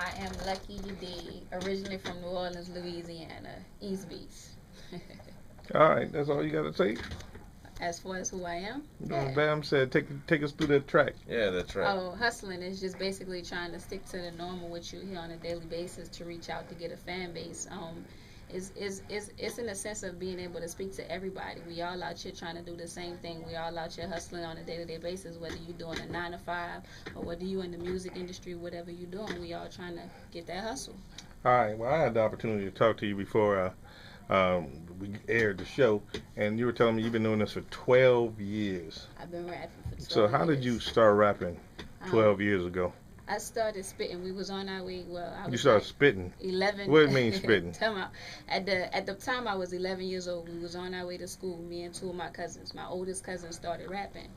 I am Lucky D, originally from New Orleans, Louisiana, East Beach. All right, that's all you got to say. As far as who I am, Yeah. Bam said, take us through that track. Yeah, that's right. Oh, hustling is just basically trying to stick to the normal, what you hear on a daily basis, to reach out to get a fan base. It's in the sense of being able to speak to everybody. We all out here trying to do the same thing. We all out here hustling on a day-to-day basis, whether you're doing a 9 to 5 or whether you in the music industry, whatever you're doing, we all trying to get that hustle. All right, well, I had the opportunity to talk to you before we aired the show, and you were telling me you've been doing this for 12 years. I've been rapping for 12 So how did you years. start rapping 12 years ago? I started spitting. We was on our way. Well, I was You started like spitting. 11. What do you mean spitting? Tell me, at the time I was 11 years old. We was on our way to school. Me and two of my cousins. My oldest cousin started rapping.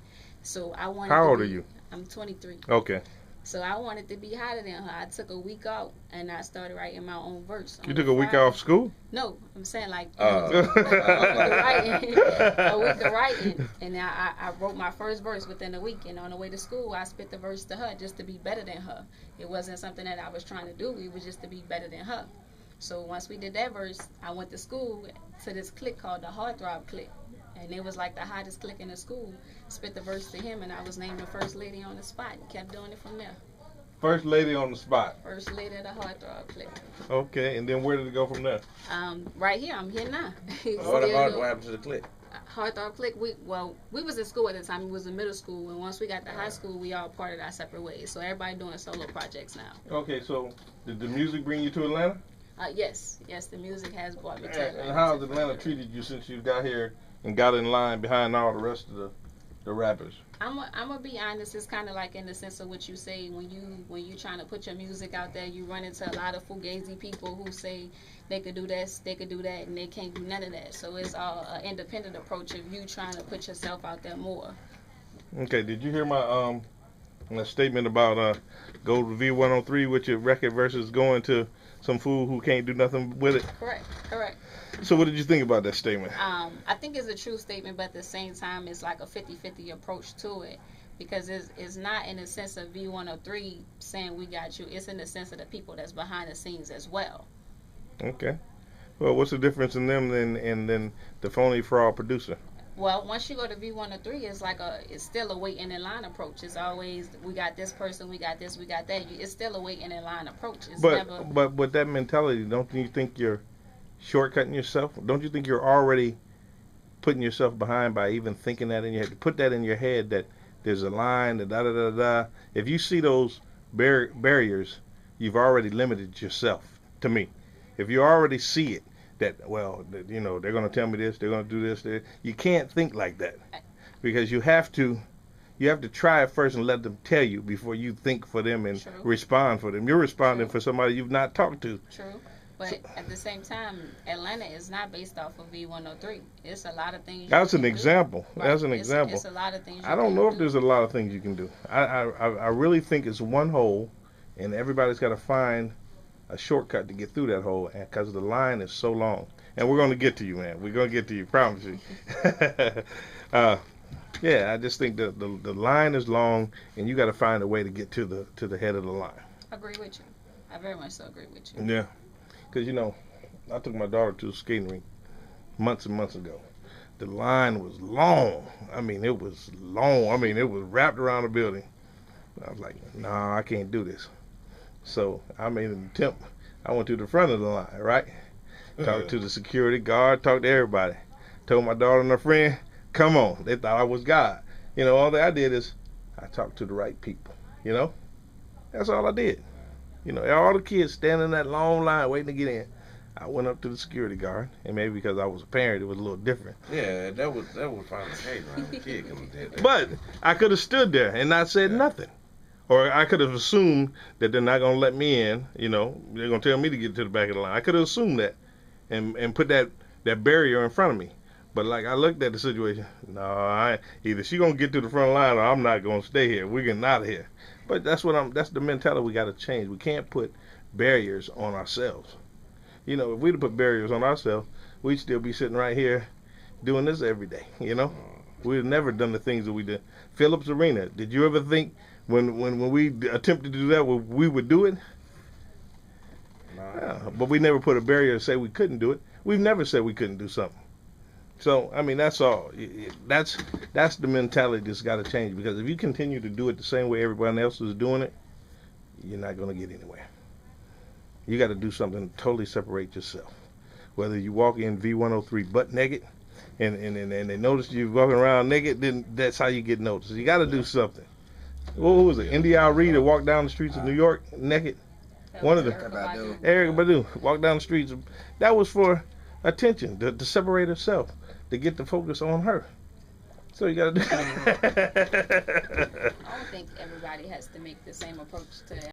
So I wanted. How to old be, are you? I'm 23. Okay. So I wanted to be hotter than her. I took a week out and I started writing my own verse. You on took the a week Friday. off school? No, I'm saying like Oh. a week of writing, a week of writing, and I wrote my first verse within a week. And on the way to school, I spit the verse to her just to be better than her. It wasn't something that I was trying to do. It was just to be better than her. So once we did that verse, I went to school to this clique called the Heartthrob Clique. And it was like the hottest clique in the school. Spit the verse to him, and I was named the first lady on the spot. And kept doing it from there. First lady on the spot. First lady of the Heartthrob Clique. Okay, and then where did it go from there? Right here, I'm here now. What happened to the clique? Heartthrob Clique. We was in school at the time. We was in middle school, and once we got to high school, we all parted our separate ways. So everybody doing solo projects now. Okay, so did the music bring you to Atlanta? Yes, the music has brought me to Atlanta. And how has Atlanta treated you since you got here and got in line behind all the rest of the rappers? I'm gonna be honest. It's kind of like in the sense of what you say when you trying to put your music out there. You run into a lot of fugazi people who say they could do this, they could do that, and they can't do none of that. So it's all an independent approach of you trying to put yourself out there more. Okay, did you hear my statement about go to V103 with your record versus going to some fool who can't do nothing with it? Correct. So what did you think about that statement? I think it's a true statement, but at the same time, it's like a 50-50 approach to it. Because it's not in the sense of V103 saying we got you. It's in the sense of the people that's behind the scenes as well. Okay. Well, what's the difference in them and then the phony fraud producer? Well, once you go to V103, it's still a waiting in line approach. It's always, we got this person, we got this, we got that. It's still a waiting in line approach. It's never... But with that mentality, don't you think you're shortcutting yourself? Don't you think you're already putting yourself behind by even thinking that in your head? To put that in your head that there's a line, da da da da. If you see those barriers, you've already limited yourself. To me, if you already see it, that you know they're going to tell me this, they're going to do this. You can't think like that because you have to try it first and let them tell you before you think for them and True. respond for them. You're responding True. for somebody you've not talked to. True. But at the same time, Atlanta is not based off of V103. It's a lot of things. That's an do. example. Right. That's an example. It's a lot of things. I don't know if there's a lot of things you can do. I really think it's one hole, and everybody's got to find a shortcut to get through that hole, because the line is so long. And we're going to get to you, man. We're going to get to you, promise you. Yeah, I just think the line is long, and you got to find a way to get to the head of the line. I agree with you. I very much so agree with you. Yeah, because I took my daughter to a skating rink months and months ago. The line was long. I mean, it was long. I mean, it was wrapped around the building. I was like, nah, I can't do this. So I made an attempt. I went to the front of the line, right? Talked to the security guard, talked to everybody. Told my daughter and her friend, come on. They thought I was God. All that I did is I talked to the right people. That's all I did. All the kids standing in that long line waiting to get in. I went up to the security guard, and maybe because I was a parent, it was a little different. Yeah, that would find the case around the kid coming there. But I could have stood there and not said nothing. Or I could have assumed that they're not going to let me in, they're going to tell me to get to the back of the line. I could have assumed that and put that barrier in front of me. But I looked at the situation, no, either she going to get to the front line or I'm not going to stay here. We're getting out of here. But that's the mentality we got to change. We can't put barriers on ourselves. If we'd have put barriers on ourselves, we'd still be sitting right here doing this every day, We'd have never done the things that we did. Phillips Arena, did you ever think when we attempted to do that, we would do it? Yeah, but we never put a barrier to say we couldn't do it. We've never said we couldn't do something. So, I mean, that's all. That's the mentality that's got to change, because if you continue to do it the same way everybody else is doing it, you're not going to get anywhere. You got to do something to totally separate yourself. Whether you walk in V103 butt naked and they notice you walking around naked, then that's how you get noticed. You got to do something. What was it? India Reed that walked down the streets of New York naked? One of them. Eric Badu walked down the streets. That was for attention, to separate herself, to get the focus on her. So you got to do I don't think everybody has to make the same approach to